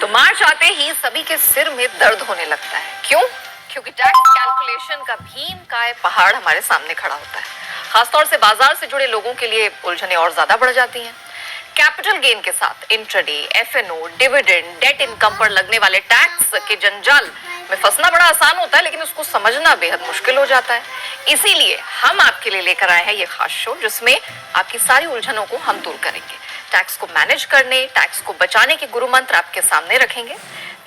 तो मार्च आते ही सभी के सिर में दर्द होने लगता है। क्यों? क्योंकि टैक्स कैलकुलेशन का भीम काय पहाड़ हमारे सामने खड़ा होता है। खासतौर से बाजार से जुड़े लोगों के लिए उलझनें और ज्यादा बढ़ जाती हैं। कैपिटल गेन के साथ intraday, F N O, dividend, debt income पर लगने वाले टैक्स के जंजाल में फंसना बड़ा आसान होता है, लेकिन उसको समझना बेहद मुश्किल हो जाता है। इसीलिए हम आपके लिए लेकर आए हैं ये खास शो, जिसमें आपकी सारी उलझनों को हम दूर करेंगे। टैक्स को मैनेज करने, टैक्स को बचाने के गुरु मंत्र आपके सामने रखेंगे।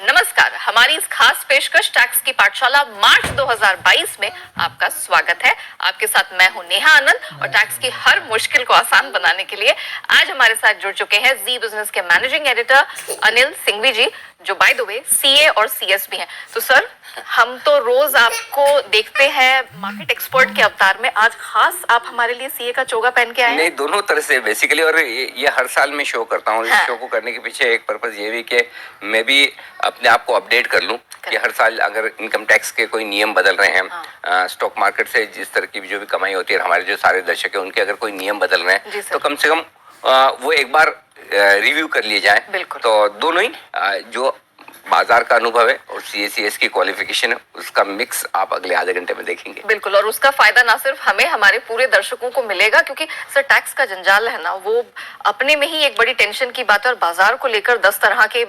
नमस्कार, हमारी इस खास पेशकश टैक्स की पाठशाला मार्च 2022 में आपका स्वागत है। आपके साथ मैं हूं नेहा आनंद और टैक्स की हर मुश्किल को आसान बनाने के लिए आज हमारे साथ जुड़ चुके हैं जी बिजनेस के मैनेजिंग एडिटर अनिल सिंघवी जी, जो बाय द वे सीए और सीएस भी हैं। तो सर, हम तो रोज आपको देखते हैं मार्केट एक्सपर्ट के अवतार में, आज खास आप हमारे लिए सीए का चोगा पहन के आए हैं। नहीं, दोनों तरह से बेसिकली, और ये हर साल मैं शो करता हूँ। हाँ। इस शो को करने के पीछे एक पर्पस ये भी कि मैं भी अपने आप को अपडेट कर लूँ कि हर साल अगर इनकम टैक्स के कोई नियम बदल रहे हैं, स्टॉक मार्केट से जिस तरह की जो भी कमाई होती है, हमारे जो सारे दर्शक है उनके अगर कोई नियम बदल रहे हैं तो कम से कम वो एक बार रिव्यू कर लिए जाए। तो दोनों ही जो बाजार का अनुभव है और सीएसीएस की क्वालिफिकेशन है, उसका मिक्स आप अगले आधे घंटे में देखेंगे। बिल्कुल, और उसका फायदा ना सिर्फ हमें, हमारे पूरे दर्शकों को मिलेगा, क्योंकि सर टैक्स का जंजाल है ना, वो अपने में ही एक बड़ी टेंशन की बात है और बाजार को लेकर 10 तरह के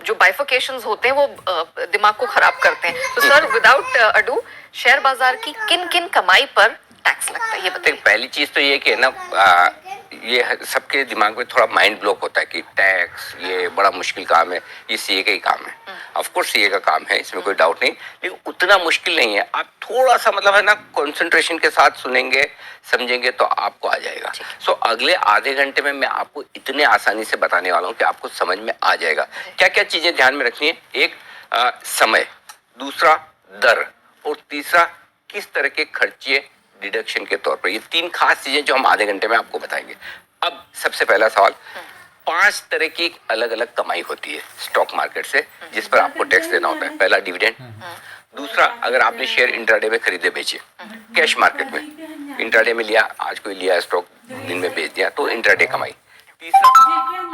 जो बाइफिकेशंस होते हैं वो दिमाग को खराब करते हैं। तो सर, विदाउट अडू, शेयर बाजार की किन किन कमाई पर टैक्स लगता है, ये बताइए। पहली चीज तो ये कि ना, ये सबके दिमाग में थोड़ा माइंड ब्लॉक होता है कि टैक्स ये बड़ा मुश्किल काम है, ये सीए का ही काम है। ऑफ कोर्स सीए का काम है, इसमें कोई डाउट नहीं, लेकिन उतना मुश्किल नहीं है। आप थोड़ा सा मतलब है ना कंसंट्रेशन के साथ सुनेंगे, समझेंगे तो आपको आ जाएगा। सो अगले आधे घंटे में मैं आपको इतने आसानी से बताने वाला हूँ कि आपको समझ में आ जाएगा। क्या क्या चीजें ध्यान में रखनी है। एक, समय, दूसरा दर, और तीसरा किस तरह के खर्चे डिडक्शन के तौर पर। ये तीन खास चीजें जो हम आधे घंटे में आपको बताएंगे। अब सबसे पहला सवाल, 5 तरह की अलग अलग कमाई होती है स्टॉक मार्केट से जिस पर आपको टैक्स देना होता है। पहला डिविडेंड, दूसरा अगर आपने शेयर इंट्राडे में खरीदे बेचे, कैश मार्केट में इंट्राडे में लिया, आज कोई लिया स्टॉक दिन में बेच दिया तो इंट्राडे कमाई। तीसरा,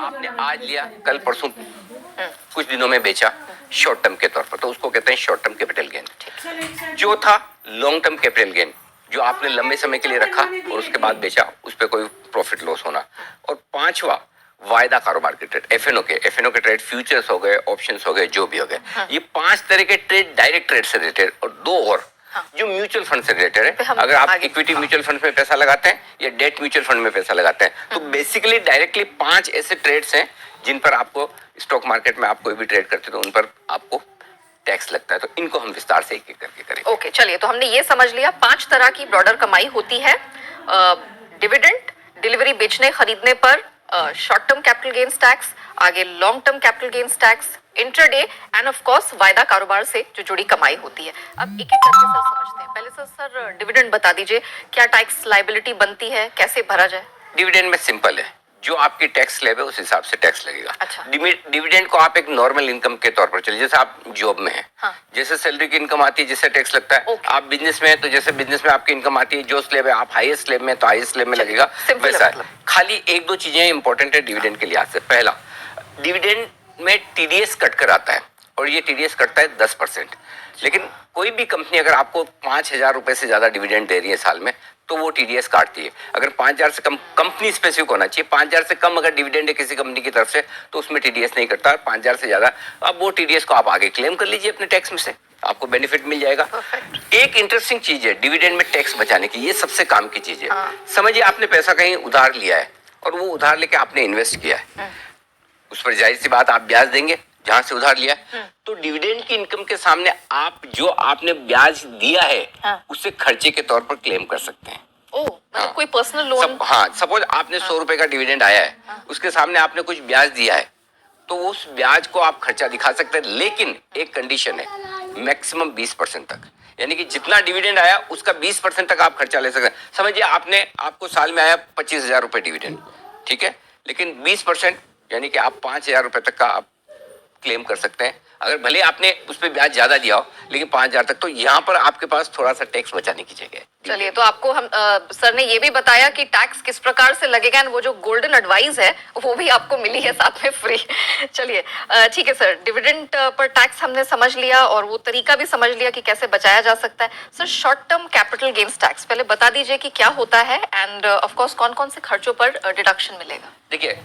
आपने आज लिया कल परसों कुछ दिनों में बेचा शॉर्ट टर्म के तौर पर, तो उसको कहते हैं शॉर्ट टर्म कैपिटल गेन। चौथा, लॉन्ग टर्म कैपिटल गेन, जो आपने लंबे समय के लिए रखा और उसके बाद बेचा, उस पर कोई प्रॉफिट लॉस होना। और पांचवा, वायदा कारोबार के ट्रेड, एफएनओ के ट्रेड, फ्यूचर्स हो गए, ऑप्शंस हो गए, जो भी हो गए। ये 5 तरह के ट्रेड डायरेक्ट ट्रेड से रिलेटेड, और 2 और जो म्यूचुअल फंड से रिलेटेड है। अगर आप इक्विटी म्यूचुअल फंड में पैसा लगाते हैं या डेट म्यूचुअल फंड में पैसा लगाते हैं, तो बेसिकली डायरेक्टली 5 ऐसे ट्रेड्स हैं जिन पर आपको स्टॉक मार्केट में आप कोई भी ट्रेड करते हो तो उन पर आपको टैक्स लगता है। तो इनको हम विस्तार से एक एक करके करेंगे। ओके, चलिए, तो हमने ये समझ लिया 5 तरह की ब्रॉडर कमाई होती है। डिविडेंड, डिलीवरी बेचने खरीदने पर short term capital gains tax, आगे long term capital gains tax, intraday, and of course वायदा कारोबार से जो जुड़ी कमाई होती है। अब एक एक करके सर समझते हैं। पहले सर डिविडेंड बता दीजिए, क्या टैक्स लायबिलिटी बनती है, कैसे भरा जाए? डिविडेंड में सिंपल है, जो आपकी टैक्स स्लैब है उस हिसाब से टैक्स लगेगा। अच्छा। डिविडेंड को आप एक नॉर्मल इनकम के तौर पर चलिए, जैसे आप जॉब में हैं, जैसे सैलरी की इनकम आती है जिससे टैक्स लगता है। आप बिजनेस में हैं तो जैसे बिजनेस में आपकी इनकम आती है, जो स्लैब है, आप हाईएस्ट स्लैब में तो हाईएस्ट स्लैब में लगेगा, वैसा है। खाली 1-2 चीजें इंपॉर्टेंट है डिविडेंड के लिहाज से। पहला, डिविडेंड में टीडीएस कट कर आता है, और ये टीडीएस कटता है 10%। लेकिन कोई भी कंपनी अगर आपको 5,000 रुपए से ज्यादा डिविडेंड दे रही है साल में, तो वो टीडीएस काटती है। अगर 5,000 से कम, कंपनी स्पेसिफिक होना चाहिए, 5,000 से कम अगर डिविडेंड है किसी कंपनी की तरफ से तो उसमें टीडीएस नहीं करता। 5,000 से ज्यादा, अब वो टीडीएस को आप आगे क्लेम कर लीजिए अपने टैक्स में से, आपको बेनिफिट मिल जाएगा। एक इंटरेस्टिंग चीज है डिविडेंड में टैक्स बचाने की, ये सबसे काम की चीज है। समझिए आपने पैसा कहीं उधार लिया है और वो उधार लेके आपने इन्वेस्ट किया है, उस पर जाहिर सी बात आप ब्याज देंगे जहां से उधार लिया। तो डिविडेंड की इनकम के सामने आप जो आपने ब्याज दिया है उसे खर्चे के तौर पर क्लेम कर सकते हैं। मतलब कोई पर्सनल लोन। सपोज आपने 100 रुपए का डिविडेंड आया है, उसके सामने आपने कुछ ब्याज दिया है, तो उस ब्याज को आप खर्चा दिखा सकते हैं। लेकिन एक कंडीशन है, मैक्सिमम 20% तक, यानी कि जितना डिविडेंड आया उसका 20% तक आप खर्चा ले सकते हैं। समझिए आपको साल में आया 25,000 रुपए डिविडेंड, ठीक है, लेकिन 20% यानी कि आप 5,000 रुपए तक का आप क्लेम कर सकते हैं अगर भले आपने उस पर ब्याज ज्यादा दिया हो लेकिन 5,000 तक, तो यहाँ पर आपके पास थोड़ा सा टैक्स बचाने की जगह है। चलिए, तो आपको हम सर ने ये भी बताया कि टैक्स किस प्रकार से लगेगा, एंड वो जो गोल्डन एडवाइस है वो भी आपको मिली है साथ में फ्री। चलिए, ठीक है सर, डिविडेंड पर टैक्स हमने समझ लिया और वो तरीका भी समझ लिया कि कैसे बचाया जा सकता है। Sir, short term capital gains tax पहले बता दीजिए कि क्या होता है, एंड ऑफ कोर्स कौन कौन से खर्चों पर डिडक्शन मिलेगा। देखिए,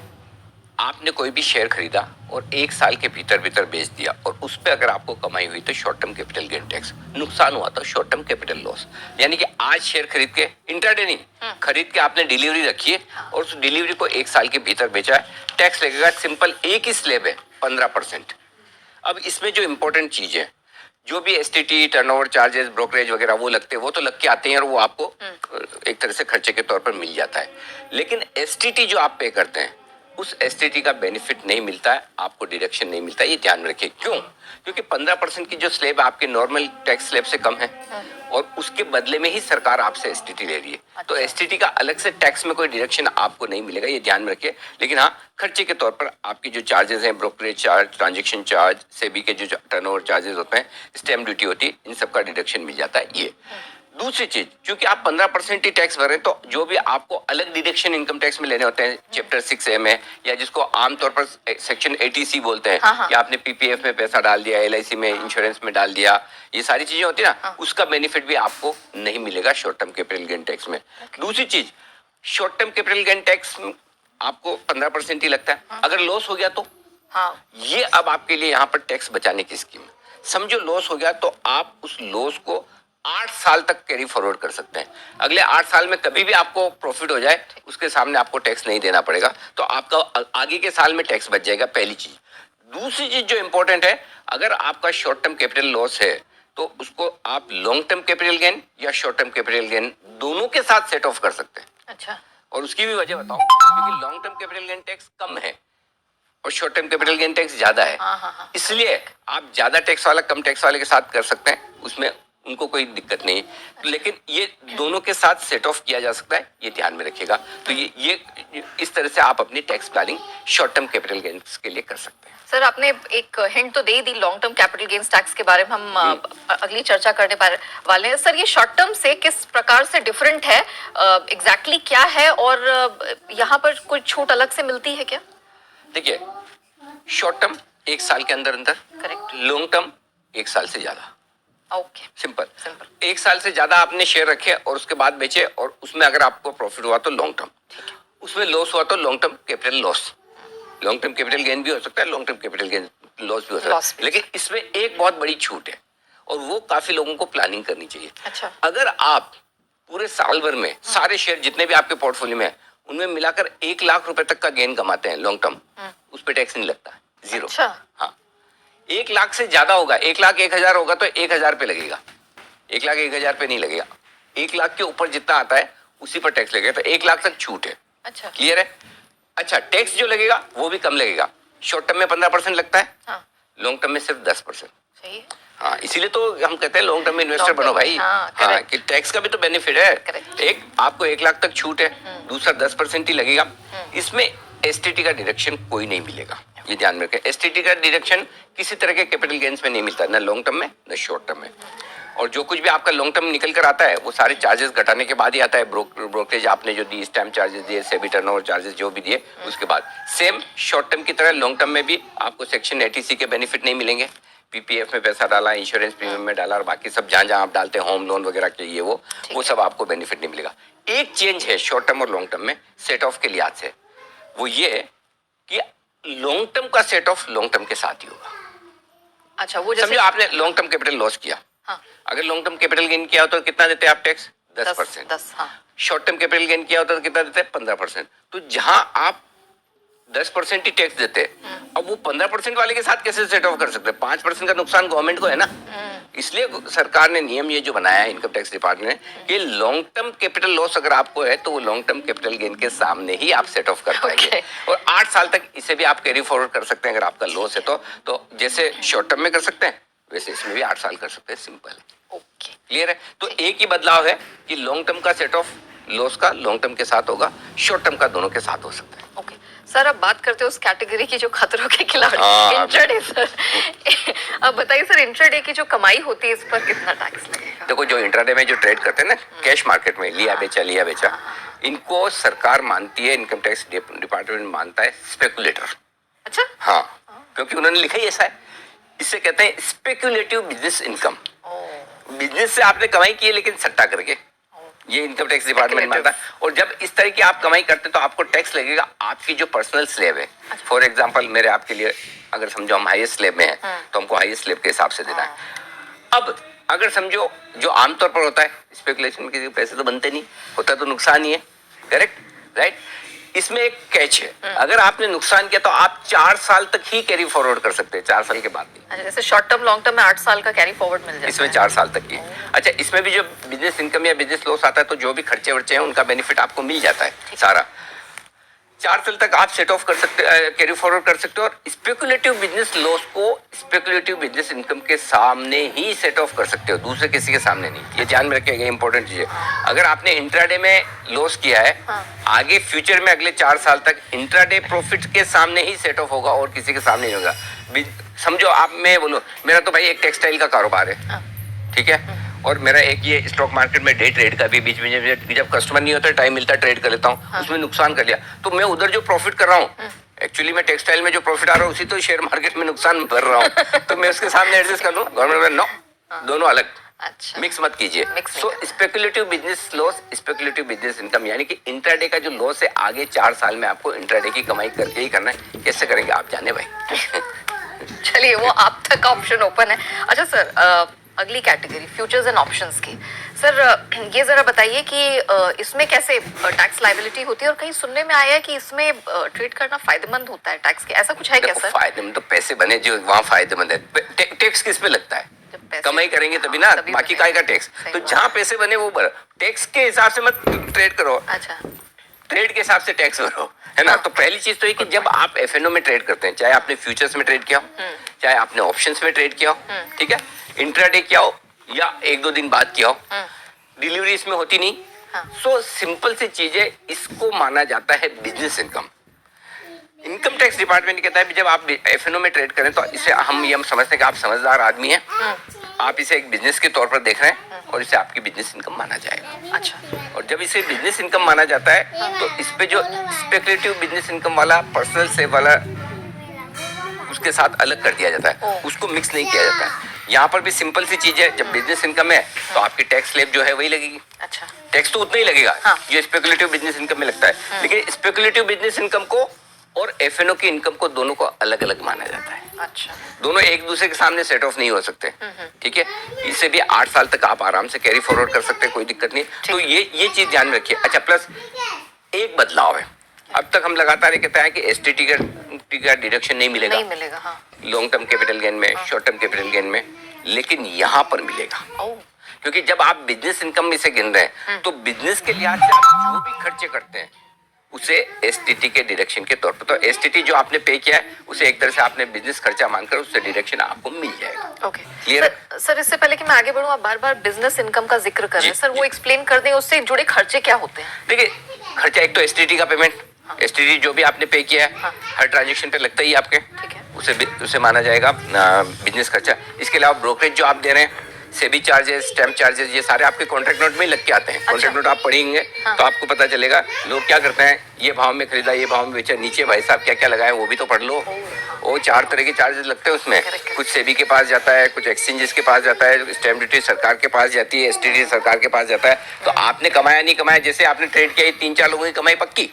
आपने कोई भी शेयर खरीदा और 1 साल के भीतर भीतर बेच दिया और उस पर अगर आपको कमाई हुई तो short term capital gain tax, नुकसान हुआ तो शॉर्ट टर्म कैपिटल लॉस। यानी कि आज शेयर खरीद के, इंट्राडे नहीं, खरीद के आपने डिलीवरी रखी है और उस डिलीवरी को 1 साल के भीतर बेचा है, टैक्स लगेगा सिंपल, एक ही स्लैब है 15%। अब इसमें जो इंपॉर्टेंट चीज है, जो भी एसटीटी, टर्नओवर चार्जेस, ब्रोकरेज वगैरह वो लगते हैं, वो तो लग के आते हैं और वो आपको एक तरह से खर्चे के तौर पर मिल जाता है। लेकिन एसटीटी जो आप पे करते हैं, उस एसटीटी का बेनिफिट नहीं मिलता है, आपको डिडक्शन नहीं मिलता है, ये ध्यान में रखिए। क्यों? क्योंकि 15% की जो स्लैब आपके नॉर्मल टैक्स स्लैब से कम है और उसके बदले में ही सरकार आपसे एसटीटी ले रही है। तो एसटीटी का अलग से टैक्स में कोई डिडक्शन आपको नहीं मिलेगा, ये ध्यान में रखिए। लेकिन हाँ, खर्चे के तौर पर आपकी जो चार्जेस हैं, brokerage charge, transaction charge, SEBI के जो टर्नओवर चार्जेस होते हैं, स्टैम्प ड्यूटी होती है, इन सबका डिडक्शन मिल जाता है। ये दूसरी चीज, क्योंकि आप 15% ही टैक्स भर रहे हैं, तो जो भी आपको अलग डिडक्शन इनकम टैक्स में लेने होते हैं, चैप्टर 6A में, या जिसको आमतौर पर सेक्शन 80C बोलते हैं, या आपने पीपीएफ में पैसा डाल दिया, एलआईसी में, इंश्योरेंस में डाल दिया, ये सारी चीजें होती है ना, उसका बेनिफिट भी आपको नहीं मिलेगा short term capital gain tax में। दूसरी चीज, short term capital gain tax आपको 15% ही लगता है। अगर लॉस हो गया तो ये अब आपके लिए यहाँ पर टैक्स बचाने की स्कीम है। समझो लॉस हो गया तो आप उस लॉस को 8 साल तक कैरी फॉरवर्ड कर सकते हैं। अगले 8 साल में कभी भी आपको प्रॉफिट हो जाए, उसके सामने आपको टैक्स नहीं देना पड़ेगा, तो आपका आगे के साल में टैक्स बच जाएगा, पहली चीज। दूसरी चीज जो इंपॉर्टेंट है, अगर आपका शॉर्ट टर्म कैपिटल लॉस है तो उसको आप लॉन्ग टर्म कैपिटल गेन या शॉर्ट टर्म कैपिटल गेन दोनों के साथ सेट ऑफ कर सकते हैं। अच्छा, और उसकी भी वजह बताऊं, क्योंकि long term capital gain tax कम है और short term capital gain tax ज्यादा है। इसलिए आप ज्यादा टैक्स वाला कम टैक्स वाले के साथ कर सकते हैं, उसमें उनको कोई दिक्कत नहीं। लेकिन ये दोनों के साथ सेट ऑफ किया जा सकता है, ये ध्यान में रखिएगा। तो ये इस तरह से आप अपनी tax planning short term capital gains के लिए कर सकते हैं। सर, आपने एक हिंट तो दे ही दी long term capital gains tax के बारे में, हम अगली चर्चा करने वाले हैं। सर, ये शॉर्ट टर्म से किस प्रकार से डिफरेंट है, एग्जैक्टली क्या है, और यहाँ पर कोई छूट अलग से मिलती है क्या? देखिए, शॉर्ट टर्म 1 साल के अंदर अंदर, करेक्ट। लॉन्ग टर्म 1 साल से ज्यादा। Okay, simple. 1 साल से ज्यादा आपने शेयर रखे और उसके बाद बेचे और उसमें अगर आपको प्रॉफिट हुआ तो लॉन्ग टर्म, उसमें लॉस हुआ तो long term capital loss. Long term capital gain भी हो सकता है, long term capital gain loss भी हो सकता है। लेकिन इसमें एक बहुत बड़ी छूट है और वो काफी लोगों को प्लानिंग करनी चाहिए। अच्छा। अगर आप पूरे साल भर में सारे शेयर जितने भी आपके पोर्टफोलियो में है, उनमें मिलाकर 1 लाख रुपए तक का गेन कमाते हैं लॉन्ग टर्म, उस पर टैक्स नहीं लगता, 0। अच्छा। हाँ, 1 लाख से ज्यादा होगा, 1 लाख 1,000 होगा तो 1,000 पे लगेगा, 1 लाख 1,000 पे नहीं लगेगा। 1 लाख के ऊपर जितना आता है उसी पर टैक्स लगेगा, तो 1 लाख तक छूट है। अच्छा, क्लियर है? अच्छा, टैक्स जो लगेगा वो भी कम लगेगा। शॉर्ट टर्म में 15% लगता है, लॉन्ग टर्म में सिर्फ 10%। सही है। हाँ, इसीलिए तो हम कहते हैं लॉन्ग टर्म में इन्वेस्टर बनो भाई। हाँ, कि टैक्स का भी तो बेनिफिट है। एक आपको 1 लाख तक छूट है, दूसरा 10% ही लगेगा। इसमें एसटीटी का डिडक्शन कोई नहीं मिलेगा, ये ध्यान में रखें। एसटीटी का डिडक्शन किसी तरह के कैपिटल गेन्स में नहीं मिलता, ना लॉन्ग टर्म में ना शॉर्ट टर्म में। और जो कुछ भी आपका लॉन्ग टर्म निकल कर आता है वो सारे चार्जेस घटाने के बाद ही आता है। ब्रोकरेज आपने जो दी, स्टैम्प चार्जेस दिए, सेबी टर्नओवर चार्जेस जो भी दिए, उसके बाद सेम शॉर्ट टर्म की तरह लॉन्ग टर्म में भी आपको सेक्शन 80C के बेनिफिट नहीं मिलेंगे। पीपीएफ में पैसा डाला, इंश्योरेंस प्रीमियम में डाला और बाकी सब जहां जहां आप डालते हैं, होम लोन वगैरह के लिए, वो सब आपको बेनिफिट नहीं मिलेगा। एक चेंज है शॉर्ट टर्म और लॉन्ग टर्म में सेट ऑफ के लिहाज से, वो ये कि लॉन्ग टर्म का सेट ऑफ लॉन्ग टर्म के साथ ही होगा। अच्छा, वो समझो आपने लॉन्ग टर्म कैपिटल लॉस किया, अगर लॉन्ग टर्म कैपिटल गेन किया हो तो कितना देते हैं आप tax? 10%। Short term capital gain किया होता तो कितना देते हैं? 15%। तो जहां आप 10% ही टैक्स देते हैं, अब वो 15% वाले के साथ कैसे सेट ऑफ कर सकते हैं? 5% का नुकसान गवर्नमेंट को है ना। इसलिए सरकार ने नियम ये जो बनाया है, इनकम टैक्स डिपार्टमेंट ने, कि लॉन्ग टर्म कैपिटल लॉस अगर आपको है तो वो लॉन्ग टर्म कैपिटल गेन के सामने ही आप सेट ऑफ कर पाएंगे। और 8 साल तक इसे भी आप कैरी फॉरवर्ड कर सकते हैं अगर आपका लॉस है तो जैसे शॉर्ट टर्म में कर सकते हैं वैसे इसमें भी 8 साल कर सकते हैं। सिंपल। ओके, क्लियर है? तो एक ही बदलाव है कि लॉन्ग टर्म का सेट ऑफ लॉस का लॉन्ग टर्म के साथ होगा, शॉर्ट टर्म का दोनों के साथ हो सकता है। ओके सर अब बात करते हैं उस कैटेगरी की जो खतरों के खिलाड़ी, हाँ। Intraday sir. अब बताइए सर, इंट्राडे की जो कमाई होती है इस पर कितना टैक्स लगेगा? देखो, जो इंट्राडे में जो ट्रेड करते हैं ना कैश मार्केट में, लिया बेचा, इनको सरकार मानती है, इनकम टैक्स डिपार्टमेंट मानता है स्पेकुलेटर। अच्छा। हाँ, क्योंकि उन्होंने लिखा ही ऐसा है। इससे कहते हैं स्पेकुलेटिव बिजनेस इनकम। बिजनेस से आपने कमाई की है लेकिन सट्टा करके, ये इनकम टैक्स डिपार्टमेंट मानता है। और जब इस तरह की आप कमाई करते हैं तो आपको टैक्स लगेगा आपकी जो पर्सनल स्लैब है। फॉर एग्जांपल मेरे आपके लिए अगर समझो हम हाईएस्ट स्लैब में हैं तो हमको हाईएस्ट स्लैब के हिसाब से देना है। अब अगर समझो जो आमतौर पर होता है, स्पेकुलेशन में किसी को पैसे तो बनते नहीं, होता तो नुकसान ही है, करेक्ट, राइट। इसमें एक कैच है, अगर आपने नुकसान किया तो आप 4 साल तक ही कैरी फॉरवर्ड कर सकते हैं, 4 साल के बाद नहीं। अच्छा, जैसे शॉर्ट टर्म लॉन्ग टर्म में 8 साल का कैरी फॉरवर्ड मिल जाता है, इसमें 4 साल तक की। अच्छा, इसमें भी जो बिजनेस इनकम या बिजनेस लॉस आता है तो जो भी खर्चे वर्चे हैं उनका बेनिफिट आपको मिल जाता है सारा। 4 साल तक आप सेट ऑफ कर सकते, कैरी फॉरवर्ड कर सकते हो। और स्पेकुलेटिव बिजनेस लॉस को स्पेकुलेटिव बिजनेस इनकम के सामने ही सेट ऑफ कर सकते हो, दूसरे किसी के सामने नहीं। ये ध्यान में रखिएगा, इंपॉर्टेंट चीज है। अगर आपने इंट्राडे में लॉस किया है, आगे फ्यूचर में अगले 4 साल तक इंट्राडे प्रॉफिट के सामने ही सेट ऑफ होगा और किसी के सामने नहीं होगा। समझो आप, मैं बोलो मेरा तो भाई एक टेक्सटाइल का कारोबार है, ठीक है, और मेरा एक ये स्टॉक मार्केट में डे ट्रेड का भी बीच में जब कस्टमर नहीं होता टाइम मिलता है ट्रेड कर लेता हूँ, उसमें नुकसान कर लिया तो मैं उधर जो प्रॉफिट कर रहा हूँ, एक्चुअली मैं टेक्सटाइल में जो प्रॉफिट आ रहा हूँ उसी तो शेयर मार्केट में नुकसान भर रहा हूँ तो मैं उसके सामने एडजस्ट कर लूँ। गवर्नमेंट में नो, दोनों अलग, अच्छा, मिक्स मत कीजिए। So speculative business loss, speculative business income, यानी कि इंट्राडे का जो लॉस है आगे 4 साल में आपको इंट्राडे की कमाई करके ही करना है। कैसे करेंगे आप जाने भाई। चलिए वो आप तक ऑप्शन ओपन है। अच्छा सर, अगली कैटेगरी फ्यूचर्स एंड ऑप्शंस की, सर ये जरा बताइए कि इसमें कैसे टैक्स लायबिलिटी होती है, और कहीं सुनने में आया है कि इसमें ट्रेड करना फायदेमंद होता है टैक्स के, ऐसा कुछ है क्या सर? फायदेमंद तो पैसे बने जो वहाँ फायदेमंद है। टैक्स किस पे लगता है? कमाई करेंगे तभी ना, बाकी काय का टैक्स। तो जहाँ पैसे बने वो भरो, टैक्स के हिसाब से मत ट्रेड करो। अच्छा, ट्रेड के हिसाब से टैक्स भरो, है ना। तो पहली चीज तो ये कि जब आप एफएनओ में ट्रेड करते हैं, चाहे आपने फ्यूचर्स में ट्रेड किया हो, चाहे आपने ऑप्शंस में ट्रेड किया हो, ठीक है, इंट्राडे किया हो या 1-2 दिन बाद किया हो, डिलीवरी इसमें होती नहीं। सो सिंपल सी चीज है, इसको माना जाता है business income. Income tax department कहता है जब आप एफएनओ में ट्रेड करें तो इसे हम ये समझते हैं कि आप समझदार आदमी हैं, आप इसे एक बिजनेस के तौर पर देख रहे हैं और इसे आपकी बिजनेस इनकम माना जाएगा। अच्छा, और जब इसे बिजनेस इनकम माना जाता है तो इस पे जो स्पेकुलेटिव बिजनेस इनकम वाला, पर्सनल सेव वाला, उसके साथ अलग कर दिया जाता है, उसको मिक्स नहीं किया जाता है। यहाँ पर भी सिंपल सी चीज है, जब बिजनेस इनकम है तो आपकी टैक्स स्लैब जो है वही लगेगी। अच्छा, टैक्स तो उतना ही लगेगा जो स्पेकुलेटिव बिजनेस इनकम में लगता है, लेकिन स्पेकुलेटिव बिजनेस इनकम को और एफएनओ की इनकम को दोनों को अलग अलग माना जाता है। अच्छा, दोनों एक दूसरे के सामने सेट ऑफ नहीं हो सकते, ठीक है। इसे भी 8 साल तक आप आराम से कैरी फॉरवर्ड कर सकते हैं, कोई दिक्कत नहीं। तो ये चीज ध्यान में रखिए। अच्छा, प्लस एक बदलाव है, अब तक हम लगातार ये कहते हैं कि एसटीटी का डिडक्शन नहीं मिलेगा, हाँ, लॉन्ग टर्म कैपिटल गेन में, शॉर्ट टर्म कैपिटल गेन में, लेकिन यहाँ पर मिलेगा। क्योंकि जब आप बिजनेस इनकम में से गिन रहे हैं तो बिजनेस के लिहाज से आप जो भी खर्चे करते हैं उसे एसटीटी के डिडक्शन के तौर पर, तो एसटीटी जो आपने पे किया है उसे एक तरह से आपने बिजनेस खर्चा मानकर उससे डिडक्शन आपको मिल जाएगा। Okay, clear? सर इससे पहले कि मैं आगे बढ़ूं, आप बार-बार बिजनेस इनकम का जिक्र कर रहे हैं, सर वो एक्सप्लेन कर दें, उससे जुड़े खर्चे क्या होते हैं? देखिए, खर्चा एक तो एसटीटी का पेमेंट, एसटीटी जो भी आपने पे किया है हर ट्रांजेक्शन पे लगता ही आपके, ठीक है, उसे माना जाएगा बिजनेस खर्चा। इसके अलावा ब्रोकरेज जो आप दे रहे हैं, सेबी चार्जेस, स्टैम्प चार्जेस, ये सारे आपके कॉन्ट्रैक्ट नोट में ही लग के आते हैं। कॉन्ट्रैक्ट नोट आप पढ़ेंगे तो आपको पता चलेगा लोग क्या करते हैं, ये भाव में खरीदा, ये भाव में बेचा, नीचे भाई साहब क्या क्या लगाए वो भी तो पढ़ लो। वो 4 तरह के चार्जेस लगते हैं उसमें, कुछ सेबी के पास जाता है, कुछ एक्सचेंजेस के पास जाता है, स्टैम्प ड्यूटी सरकार के पास जाती है, एसटीटी सरकार के पास जाता है। तो आपने कमाया नहीं कमाया, जैसे आपने ट्रेड किया 3-4 लोगों की कमाई पक्की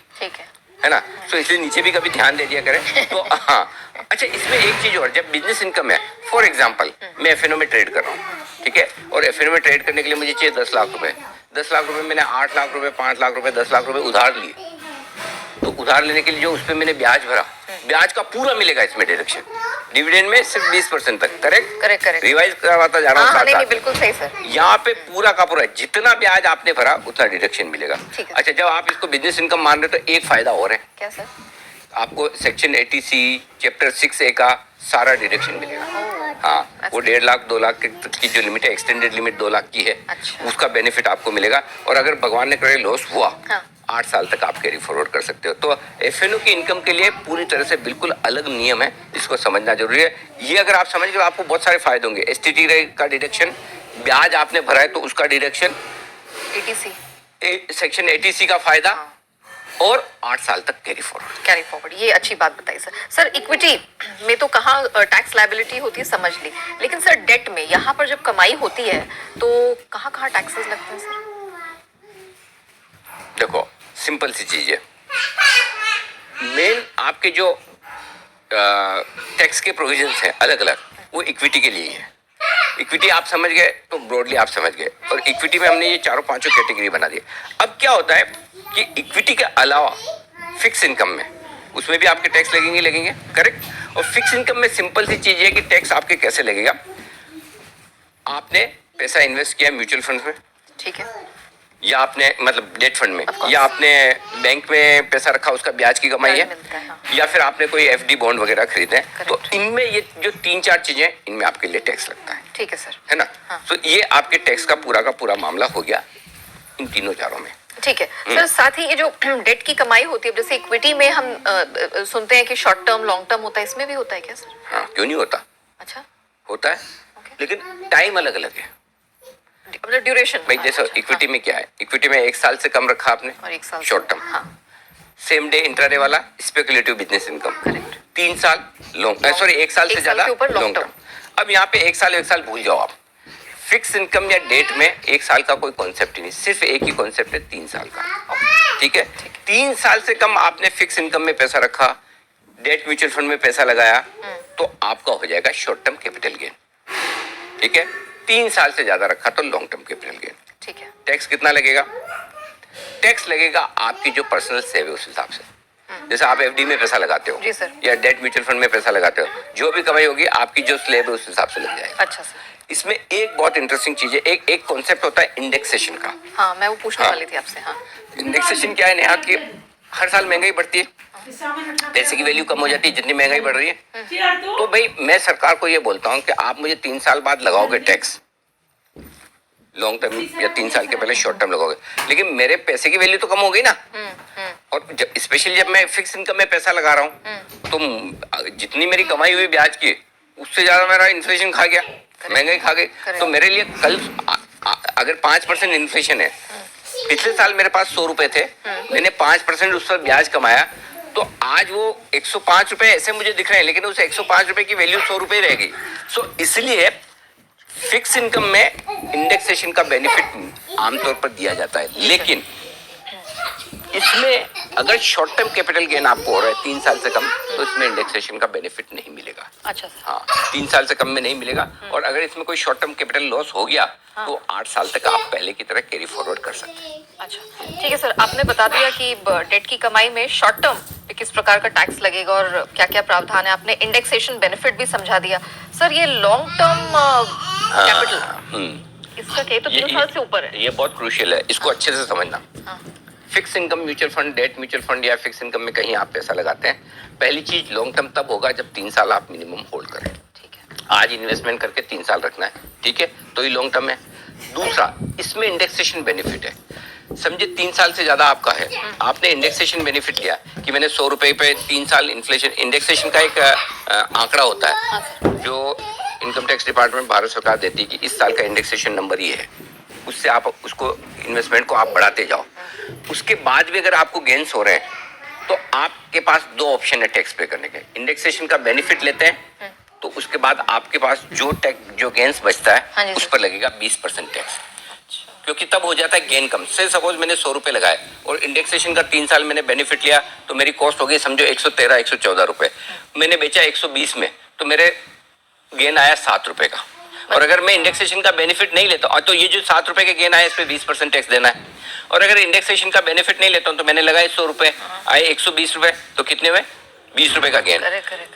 है ना, तो इसलिए नीचे भी कभी ध्यान दे दिया करें। तो हाँ, अच्छा, इसमें एक चीज और, जब बिजनेस इनकम है, फॉर एग्जांपल मैं एफएनओ में ट्रेड कर रहा हूँ, ठीक है, और एफएनओ में ट्रेड करने के लिए मुझे चाहिए 10 लाख रुपए। 10 लाख रुपए मैंने 8 लाख रुपए, 5 लाख रुपए, 10 लाख रुपए उधार लिए, तो उधार लेने के लिए जो उस पर मैंने ब्याज भरा, ब्याज का पूरा मिलेगा इसमें डिडक्शन, डिविडेंड में सिर्फ 20% तक। करेक्ट, रिवाइज करवाता जा रहा हूँ साथ-साथ। बिल्कुल सही सर। यहाँ पे पूरा का पूरा जितना ब्याज आपने भरा उतना डिडक्शन मिलेगा। अच्छा, जब आप इसको बिजनेस इनकम मान रहे हो तो एक फायदा और है। क्या सर? आपको सेक्शन 80C चैप्टर 6A का सारा डिडक्शन मिलेगा। हाँ, वो 1.5 लाख 2 लाख की जो लिमिट है, एक्सटेंडेड लिमिट 2 लाख की है, उसका बेनिफिट आपको मिलेगा। और अगर भगवान ने करे लॉस हुआ, 8 साल तक आप कैरी फॉरवर्ड कर सकते हो। तो एफएनओ की इनकम के लिए पूरी तरह से बिल्कुल अलग नियम है, इसको समझना जरूरी है। ये अगर आप समझ गए आपको बहुत सारे फायदे होंगे। एसटीटी का डिडक्शन, ब्याज आपने भरा है तो उसका डिडक्शन, एटीसी, सेक्शन एटीसी का फायदा, और 8 साल तक कैरी फॉरवर्ड। ये अच्छी बात बताई सर। सर इक्विटी में तो कहाँ टैक्स लायबिलिटी होती है समझ ली, लेकिन सर डेट में यहाँ पर जब कमाई होती है तो कहाँ कहाँ टैक्सेस लगते हैं सर? देखो सिंपल सी चीज है, मेन आपके जो टैक्स के प्रोविजंस हैं अलग अलग, वो इक्विटी के लिए है। इक्विटी आप समझ गए तो ब्रॉडली आप समझ गए, और इक्विटी में हमने ये चारों पांचों कैटेगरी बना दी। अब क्या होता है कि इक्विटी के अलावा फिक्स इनकम में, उसमें भी आपके टैक्स लगेंगे, करेक्ट। और फिक्स इनकम में सिंपल सी चीज है कि टैक्स आपके कैसे लगेगा। आपने पैसा इन्वेस्ट किया म्यूचुअल फंड में, ठीक है, या आपने मतलब डेट फंड में, या आपने बैंक में पैसा रखा, उसका ब्याज की कमाई है, हाँ। या फिर आपने कोई एफडी बॉन्ड वगैरह खरीदे हैं, तो इनमें ये जो 3-4 चीजें, इनमें आपके लिए टैक्स लगता है। ठीक है सर, है ना? हाँ। तो ये आपके टैक्स का पूरा मामला हो गया इन तीनों चारों में। ठीक है सर। साथ ही ये जो डेट की कमाई होती है, जैसे इक्विटी में हम सुनते हैं कि शॉर्ट टर्म लॉन्ग टर्म होता है, इसमें भी होता है क्या सर? हाँ, क्यों नहीं होता, अच्छा होता है, लेकिन टाइम अलग अलग है। मतलब ड्यूरेशन भाई जैसे इक्विटी में क्या है, इक्विटी में 1 साल से कम रखा आपने, और 1 साल short term, same day intraday वाला स्पेकुलेटिव बिजनेस इनकम, करेक्ट। 3 साल लॉन्ग, सॉरी 1 साल से ज्यादा लॉन्ग टर्म। अब यहाँ पे 1 साल भूल जाओ आप। फिक्स इनकम या डेट में 1 साल का कोई कॉन्सेप्ट ही नहीं, सिर्फ एक ही कॉन्सेप्ट है 3 साल का। ठीक है, 3 साल से कम आपने फिक्स इनकम में पैसा रखा, डेट म्यूचुअल फंड में पैसा लगाया, तो आपका हो जाएगा शॉर्ट टर्म कैपिटल गेन। ठीक है, 3 साल से ज्यादा रखा तो लॉन्ग टर्म कैपिटल गेन। ठीक है, टैक्स कितना लगेगा? टैक्स लगेगा आपकी जो पर्सनल सेव है उस हिसाब से। जैसे आप एफडी में पैसा लगाते हो, जी सर, या डेट म्यूचुअल फंड में पैसा लगाते हो, जो भी कमाई होगी आपकी जो स्लैब है उस हिसाब से लग जाएगा। अच्छा सर। इसमें एक बहुत इंटरेस्टिंग चीज है, एक कॉन्सेप्ट होता है इंडेक्सेशन का। हाँ, मैं वो पूछने वाली थी आपसे। हाँ, इंडेक्सेशन क्या है नेहा, कि हर साल महंगाई बढ़ती है, पैसे की वैल्यू कम हो जाती है जितनी महंगाई बढ़ रही है। तो भाई मैं सरकार को ये बोलता हूँ कि आप मुझे 3 साल बाद लगाओगे टैक्स, लॉन्ग टर्म, या 3 साल के पहले शॉर्ट टर्म लगाओगे, लेकिन मेरे पैसे की वैल्यू तो कम हो गई ना। और स्पेशली जब मैं फिक्स इनकम में पैसा लगा रहा हूँ, तो जितनी मेरी कमाई हुई ब्याज की, उससे ज्यादा मेरा इन्फ्लेशन खा गया, महंगाई खा गई। तो मेरे लिए कल अगर 5% इन्फ्लेशन है, पिछले साल मेरे पास 100 रुपए थे, मैंने 5% उस पर ब्याज कमाया, तो आज वो 105 रुपए ऐसे मुझे दिख रहे हैं, लेकिन उस 105 रुपए की वैल्यू 100 रुपए रह गई। सो इसलिए फिक्स इनकम में इंडेक्सेशन का बेनिफिट आमतौर पर दिया जाता है, लेकिन इसमें अगर शॉर्ट टर्म कैपिटल गेन आपको हो रहा है 3 साल से कम, तो इसमें इंडेक्सेशन का बेनिफिट नहीं मिलेगा। अच्छा सर। हाँ, 3 साल से कम में नहीं मिलेगा। और अगर इसमें कोई शॉर्ट टर्म कैपिटल लॉस हो गया, तो 8 साल तक आप पहले की तरह कैरी फॉरवर्ड कर सकते हैं। अच्छा, ठीक है सर। आपने बता दिया कि डेट की कमाई में शॉर्ट टर्म पे किस प्रकार का टैक्स लगेगा और क्या क्या प्रावधान है। आपने इंडेक्सेशन बेनिफिट भी समझा दिया। सर ये लॉन्ग टर्म कैपिटल, इसका क्या, तो 3 साल से ऊपर है, ये बहुत क्रूशियल है, इसको अच्छे से समझना। Fix income mutual fund, debt mutual fund या फिक्स इनकम में कहीं आप पैसा लगाते हैं, पहली चीज लॉन्ग टर्म तब होगा जब 3 साल आप मिनिमम होल्ड करें। ठीक है, आज इन्वेस्टमेंट करके 3 साल रखना है, ठीक है, तो ये लॉन्ग टर्म है। दूसरा, इसमें इंडेक्सेशन बेनिफिट है। समझे 3 साल से ज्यादा आपका है, आपने इंडेक्सेशन बेनिफिट लिया कि मैंने 100 रुपए पे 3 साल इन्फ्लेशन, इंडेक्सेशन का एक आंकड़ा होता है जो इनकम टैक्स डिपार्टमेंट भारत सरकार देती है कि इस साल का इंडेक्सेशन नंबर ये है, उससे आप उसको इन्वेस्टमेंट को आप बढ़ाते जाओ। उसके बाद भी अगर आपको गेन्स हो रहे हैं, तो आपके पास 2 ऑप्शन है टैक्स पे करने के। इंडेक्सेशन का बेनिफिट लेते हैं, तो उसके बाद आपके पास जो गेन्स बचता है उस पर लगेगा 20% टैक्स, क्योंकि तब हो जाता है गेन कम। से सपोज मैंने 100 रुपए लगाए और इंडेक्सेशन का 3 साल मैंने बेनिफिट लिया, तो मेरी कॉस्ट हो गई समझो 113-114 रुपए, मैंने बेचा 120 में, तो मेरे गेन आया 7 रुपए का। और अगर मैं इंडेक्सेशन का बेनिफिट नहीं लेता, तो ये जो 7 रुपए के गेन आए इस पे 20% टैक्स देना है। और अगर इंडेक्सेशन का बेनिफिट नहीं लेता हूं, तो मैंने लगाए 100 रुपए, आए 120 रुपए, तो कितने में 20 रुपए का गेन।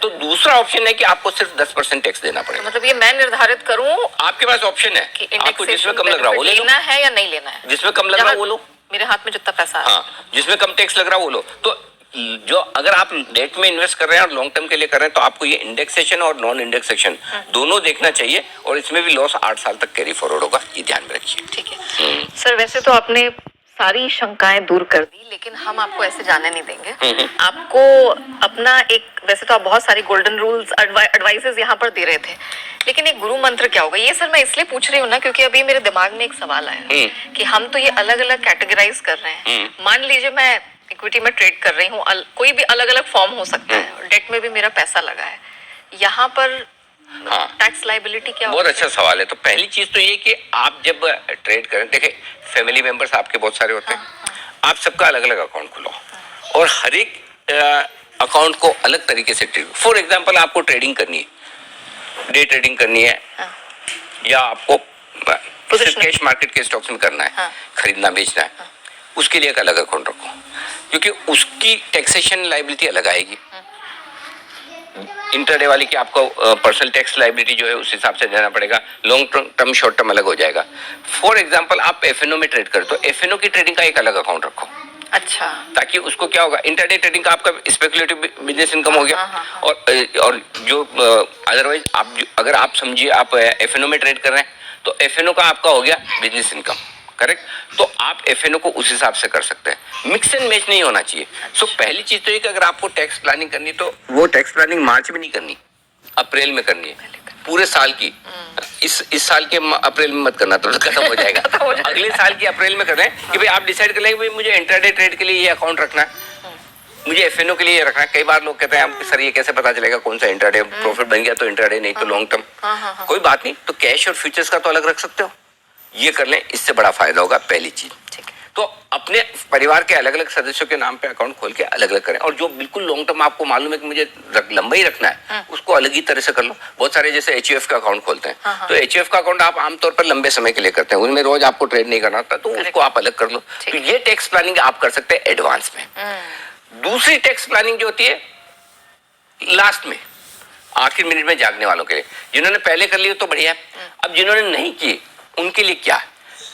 तो दूसरा ऑप्शन है कि आपको सिर्फ 10% टैक्स देना पड़ेगा। मतलब ये मैं निर्धारित करूं, आपके पास ऑप्शन है कि आपको जिसमें कम लग रहा हो लेना है या नहीं लेना है, जिसमें कम लग रहा हो वो लो, मेरे हाथ में जितना पैसा है। हाँ, जिसमें कम टैक्स लग रहा हो वो लो। तो जो अगर आप डेट में इन्वेस्ट कर रहे हैं और लॉन्ग टर्म के लिए कर रहे हैं, तो आपको ये इंडेक्सेशन और नॉन इंडेक्सेशन दोनों देखना चाहिए, और इसमें भी लॉस 8 साल तक कैरी फॉरवर्ड होगा, ये ध्यान में रखिए। ठीक है सर। वैसे तो आपने सारी शंकाएं दूर कर दी, लेकिन हम आपको ऐसे जाने नहीं देंगे। आपको अपना एक, वैसे तो आप बहुत सारी गोल्डन रूल्स एडवाइसेस यहाँ पर दे रहे थे, लेकिन एक गुरु मंत्र क्या होगा? ये सर मैं इसलिए पूछ रही हूँ ना, क्योंकि अभी मेरे दिमाग में एक सवाल आया कि हम तो ये अलग अलग कैटेगराइज कर रहे हैं। मान लीजिए मैं इक्विटी में ट्रेड कर रही हूँ, कोई भी अलग अलग फॉर्म हो सकता है, डेट में भी मेरा पैसा लगा है, यहाँ पर टैक्स लाइबिलिटी क्या? बहुत अच्छा सवाल है। तो पहली चीज तो ये कि आप जब ट्रेड करें, देखिए फैमिली मेंबर्स आपके बहुत सारे होते हैं, आप सबका अलग अलग अकाउंट खुलाओ और हर एक अकाउंट को अलग तरीके से ट्रेड। फॉर एग्जांपल आपको ट्रेडिंग करनी है, डे ट्रेडिंग करनी है, या आपको कैश मार्केट के स्टॉक्स में करना है, खरीदना बेचना है, उसके लिए एक अलग अकाउंट रखो, क्योंकि उसकी टैक्सेशन लाइबिलिटी अलग आएगी। इंटरडे वाली की आपको पर्सनल टैक्स लाइबिलिटी जो है उस हिसाब से देना पड़ेगा, लॉन्ग टर्म शॉर्ट टर्म अलग हो जाएगा। फॉर एग्जांपल आप एफएनओ में ट्रेड करते हो, एफएनओ की ट्रेडिंग का एक अलग अकाउंट रखो। अच्छा। ताकि उसको क्या होगा, इंटरडे ट्रेडिंग का आपका स्पेकुलेटिव बिजनेस इनकम हो गया। और जो अदरवाइज आप अगर आप समझिए आप एफएनओ में ट्रेड कर रहे हैं तो एफएनओ का आपका हो गया बिजनेस इनकम, करेक्ट। तो आप एफएनओ को उस हिसाब से कर सकते हैं, मिक्स एंड मैच नहीं होना चाहिए। सो पहली चीज तो ये कि अगर आपको टैक्स प्लानिंग करनी तो वो टैक्स प्लानिंग मार्च में नहीं करनी, अप्रैल में करनी है, पूरे साल की। इस साल के अप्रैल में मत करना, तो खत्म हो जाएगा। अगले साल की अप्रैल में कर रहे हैं कि भाई आप डिसाइड कर लेंगे भाई मुझे इंट्राडे ट्रेड के लिए ये अकाउंट रखना है, मुझे एफएनओ के लिए ये रखना है। कई बार लोग कहते हैं सर ये कैसे पता चलेगा कौन सा इंट्राडे प्रॉफिट बन गया तो इंट्राडे, नहीं तो लॉन्ग टर्म। कोई बात नहीं, तो कैश और फ्यूचर्स का तो अलग रख सकते हो, ये कर लें, इससे बड़ा फायदा होगा। पहली चीज तो अपने परिवार के अलग अलग सदस्यों के नाम पे अकाउंट खोल के अलग अलग करें, और जो बिल्कुल लॉन्ग टर्म आपको मालूम है कि मुझे लंबा ही रखना है, उसको अलग ही तरह से कर लो। बहुत सारे जैसे एचयूएफ का अकाउंट खोलते हैं, तो एचयूएफ का अकाउंट आप आमतौर पर लंबे समय के लिए करते हैं, उनमें रोज आपको ट्रेड नहीं करना होता, तो उसको आप अलग कर लो। तो ये टैक्स प्लानिंग आप कर सकते हैं एडवांस में। दूसरी टैक्स प्लानिंग जो होती है लास्ट में, आखिर मिनट में जागने वालों के लिए, जिन्होंने पहले कर लिया तो बढ़िया है। अब जिन्होंने नहीं किए उनके लिए क्या,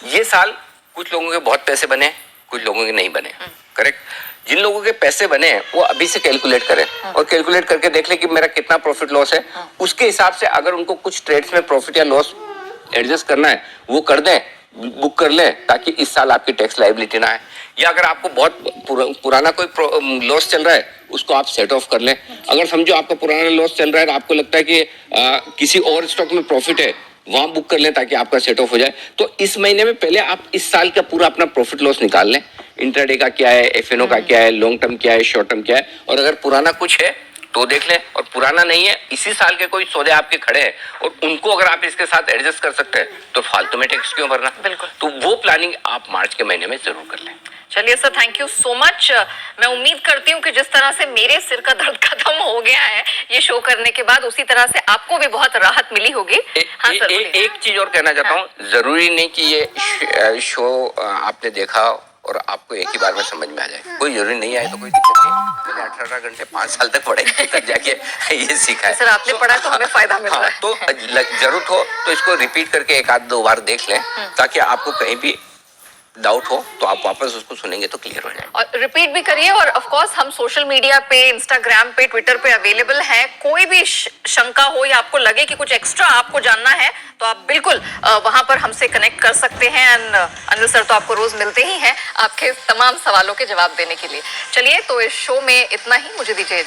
ये साल कुछ लोगों के बहुत पैसे बने, कुछ लोगों के नहीं बने, करेक्ट। जिन लोगों के पैसे बने हैं वो अभी से कैलकुलेट करें और कैलकुलेट करके देख ले कि मेरा कितना प्रॉफिट लॉस है। उसके हिसाब से अगर उनको कुछ ट्रेड्स में प्रॉफिट या लॉस एडजस्ट करना है वो कर दें, बुक कर लें, ताकि इस साल आपकी टैक्स लायबिलिटी ना आए। या अगर आपको बहुत पुराना कोई लॉस चल रहा है उसको आप सेट ऑफ कर लें। अगर समझो आपका पुराना लॉस चल रहा है और आपको लगता है कि किसी और स्टॉक में प्रॉफिट है, वहां बुक कर लें ताकि आपका सेट ऑफ हो जाए। तो इस महीने में पहले आप इस साल का पूरा अपना प्रॉफिट लॉस निकाल लें, इंट्राडे का क्या है, एफएनओ का क्या है, लॉन्ग टर्म क्या है, शॉर्ट टर्म क्या है, और अगर पुराना कुछ है तो देख लें, और पुराना नहीं है, इसी साल के कोई सौदे आपके खड़े हैं और उनको अगर आप इसके साथ एडजस्ट कर सकते हैं तो फालतू में टैक्स क्यों भरना। बिल्कुल। तो वो प्लानिंग आप मार्च के महीने में जरूर कर लें। चलिए sir, thank you so much. मैं उम्मीद करती हूँ कि जिस तरह से मेरे सिर का दर्द खत्म हो गया है ये शो करने के बाद, उसी तरह से आपको भी बहुत राहत मिली होगी। हाँ सर, एक चीज और कहना चाहता हूँ, जरूरी नहीं कि ये शो आपने देखा और आपको एक ही बार में समझ में आ जाए, कोई जरूरी नहीं आए तो कोई दिक्कत नहीं। मैंने 18 घंटे 5 साल तक पढ़ाई तक जाके ये सीखा है। सर आपने पढ़ा तो हमें फायदा मिल रहा है। तो जरूरत हो तो इसको रिपीट करके 1-2 बार देख लें, ताकि आपको कहीं भी डाउट हो तो आप वापस उसको सुनेंगे तो क्लियर हो जाए। और रिपीट भी करिए, और ऑफ कोर्स हम सोशल मीडिया पे, इंस्टाग्राम पे, ट्विटर पे अवेलेबल हैं। कोई भी शंका हो या आपको लगे कि कुछ एक्स्ट्रा आपको जानना है तो आप बिल्कुल वहां पर हमसे कनेक्ट कर सकते हैं। एंड अनिल सर तो आपको रोज मिलते ही हैं आपके तमाम सवालों के जवाब देने के लिए। चलिए, तो इस शो में इतना ही, मुझे दीजिए।